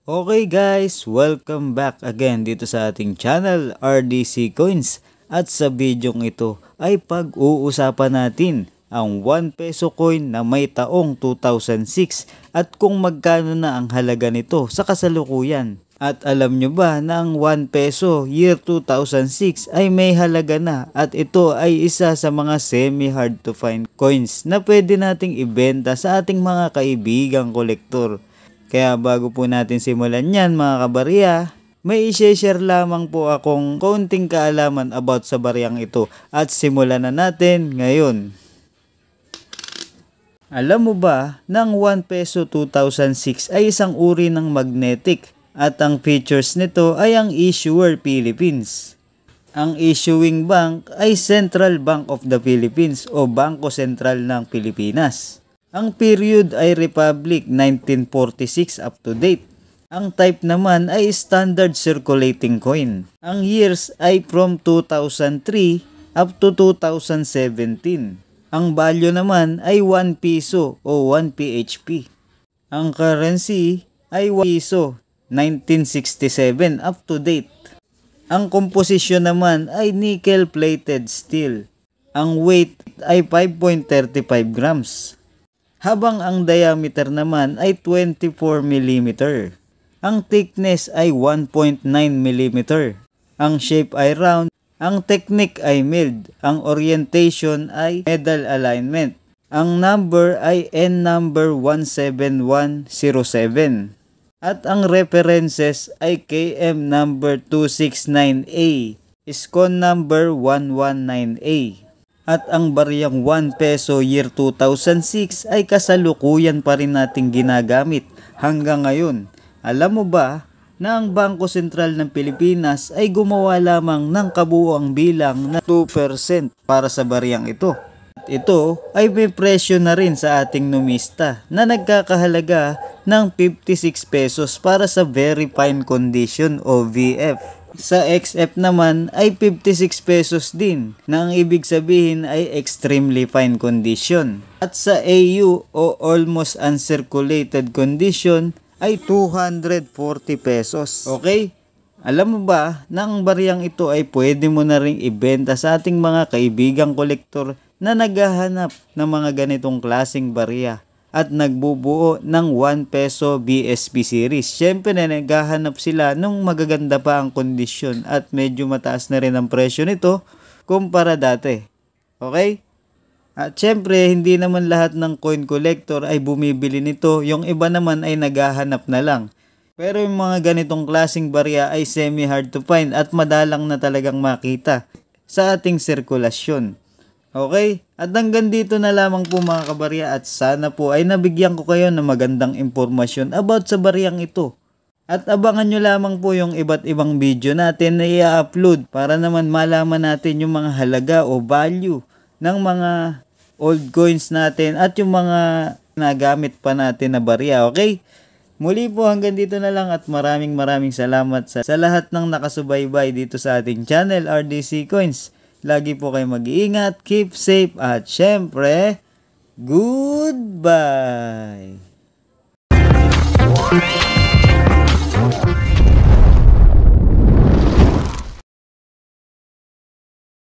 Okay guys, welcome back again dito sa ating channel RDC Coins. At sa bidyong ito ay pag-uusapan natin ang 1 peso coin na may taong 2006 at kung magkano na ang halaga nito sa kasalukuyan. At alam nyo ba na ang 1 peso year 2006 ay may halaga na at ito ay isa sa mga semi-hard to find coins na pwede nating ibenta sa ating mga kaibigang kolektor. Kaya bago po natin simulan yan mga kabarya, may i-share lamang po akong kaunting kaalaman about sa baryang ito at simulan na natin ngayon. Alam mo ba na ang 1 peso 2006 ay isang uri ng magnetic at ang features nito ay ang issuer Philippines. Ang issuing bank ay Central Bank of the Philippines o Bangko Sentral ng Pilipinas. Ang period ay Republic 1946 up to date. Ang type naman ay standard circulating coin. Ang years ay from 2003 up to 2017. Ang value naman ay 1 piso o 1 PHP. Ang currency ay 1 piso 1967 up to date. Ang composition naman ay nickel plated steel. Ang weight ay 5.35 grams. Habang ang diameter naman ay 24 mm. Ang thickness ay 1.9 mm. Ang shape ay round. Ang technique ay milled. Ang orientation ay medal alignment. Ang number ay N number 17107. At ang references ay KM number 269A, SCON number 119A. At ang baryang 1 peso year 2006 ay kasalukuyan pa rin nating ginagamit hanggang ngayon. Alam mo ba na ang Bangko Sentral ng Pilipinas ay gumawa lamang ng kabuuang bilang na 2% para sa baryang ito. At ito ay may presyo na rin sa ating numista na nagkakahalaga ng 56 pesos para sa very fine condition o VF. Sa XF naman ay 56 pesos din na ang ibig sabihin ay extremely fine condition. At sa AU o almost uncirculated condition ay 240 pesos. Okay? Alam mo ba na ang baryang ito ay pwede mo na ring ibenta sa ating mga kaibigang kolektor na naghahanap ng mga ganitong klaseng barya at nagbubuo ng 1 peso BSP series. Siyempre na naghahanap sila nung magaganda pa ang kondisyon at medyo mataas na rin ang presyo nito kumpara dati. Okay? At siyempre hindi naman lahat ng coin collector ay bumibili nito. Yung iba naman ay naghahanap na lang. Pero yung mga ganitong klaseng barya ay semi hard to find at madalang na talagang makita sa ating sirkulasyon. Okay? At hanggang dito na lamang po mga kabarya at sana po ay nabigyan ko kayo ng magandang impormasyon about sa baryang ito. At abangan nyo lamang po yung iba't ibang video natin na i-upload para naman malaman natin yung mga halaga o value ng mga old coins natin at yung mga nagamit pa natin na barya. Okay? Muli po hanggang dito na lang at maraming salamat sa lahat ng nakasubaybay dito sa ating channel RDC Coins. Lagi po kayo mag-iingat, keep safe at syempre, goodbye!